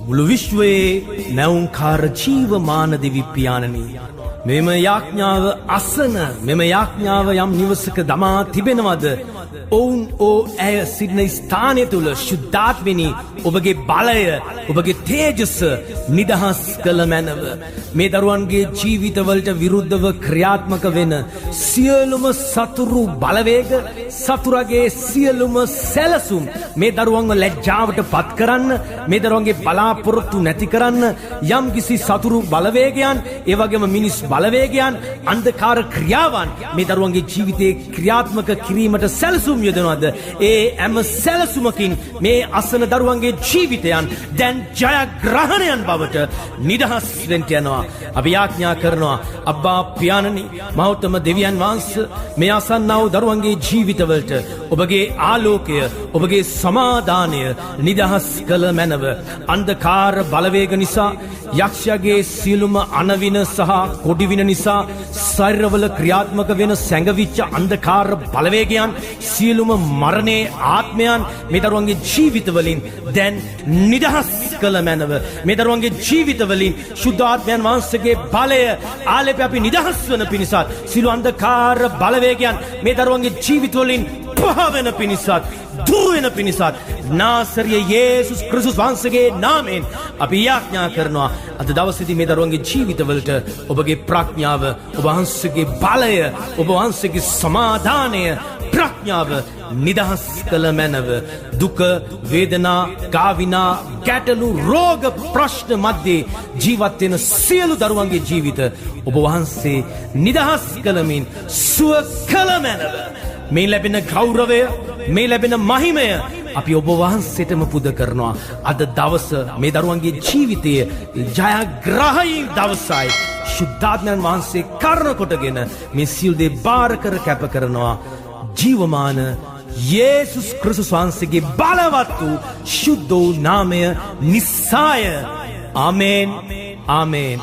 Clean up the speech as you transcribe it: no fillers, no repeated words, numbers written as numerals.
මුළු විශ්වයේ නැවුම්කාර ජීවමාන දෙවි පියාණනි, මෙම යාඥාව අසන මෙම යාඥාව යම් නිවසක දමා තිබෙනවද? ඔවුන් ඇය සිටින ස්ථානය තුළ ශුද්ධාත්මෙනි ඔබගේ බලය, ඔබගේ තේජස නිදහස් කළ මැනව. මේ දරුවන්ගේ ජීවිතවලට විරුද්ධව ක්‍රියාත්මක වෙන සියලුම සතුරු බලවේග, සතුරගේ සියලුම සැලසුම් මේ දරුවන්ව ලැජ්ජාවට පත් කරන්න, මේ දරුවන්ගේ බලාපොරොත්තු නැති කරන්න යම් කිසි සතුරු බලවේගයන්, ඒ වගේම මිනිස් බලවේගයන්, අන්ධකාර ක්‍රියාවන් මේ දරුවන්ගේ ජීවිතේ ක්‍රියාත්මක කිරීමට සැලසුම් යොදනවද? ඒ හැම සැලසුමකින් මේ අසන දරුවන්ගේ ජීවිතයන් දැන් ජයග්‍රහණයන් බවට නිදහස් වෙන්න යනවා. අපි යාඥා කරනවා, අබ්බා පියාණනි, මහෞතම දෙවියන් වහන්සේ, මේ අසන්නා වූ දරුවන්ගේ ජීවිතවලට ඔබගේ ආලෝකය, ඔබගේ සමාදානය නිදහස් කළ මැනව. අන්ධකාර බලවේග නිසා, යක්ෂයාගේ සියලුම අනවින සහ කොඩිවින නිසා ශරීරවල ක්‍රියාත්මක වෙන සැඟවිච්ච අන්ධකාර බලවේගයන්, සියලුම මරණයේ ආත්මයන් මේ දරුවන්ගේ ජීවිතවලින් දැන් නිදහස් කළ මැනව. මේ දරුවන්ගේ ජීවිතවලින් ශුද්ධාත්මයන් වහන්සේගේ බලය ආලේප අපි නිදහස් වන පිණිසත්, සියලු අන්ධකාර බලවේගයන් මේ දරුවන්ගේ ජීවිතවලින් පහ වෙන පිණිසත්, දුර වෙන පිණිසත් නාසරිය යේසුස් ක්‍රිස්තුස් වහන්සේගේ නාමයෙන් අපි යාඥා කරනවා. අද දවසේදී මේ දරුවන්ගේ ජීවිතවලට ඔබගේ ප්‍රඥාව, ඔබ වහන්සේගේ බලය, ඔබ වහන්සේගේ සමාදානය, ප්‍රඥාව නිදහස් කළ මැනව. දුක, වේදනා, ගාවිනා, ගැටලු, රෝග, ප්‍රශ්න මැද්දේ ජීවත් වෙන සියලු දරුවන්ගේ ජීවිත ඔබ වහන්සේ නිදහස් කළමින් සුව කළ මැනව. මේ ලැබෙන ගෞරවය, මේ ලැබෙන මහිමය අපි ඔබ වහන්සේටම පුද කරනවා. අද දවස මේ දරුවන්ගේ ජීවිතයේ ජයග්‍රහණී දවසයි. ශුද්ධාත්මයන් වහන්සේ කරුණ කොටගෙන මේ සියලු දේ බාර කර කැප කරනවා. ජීවමාන යේසුස් ක්‍රිස්තුස් වහන්සේගේ බලවත් වූ ශුද්ධ වූ නාමය නිසාය. ආමේන්, ආමේන්.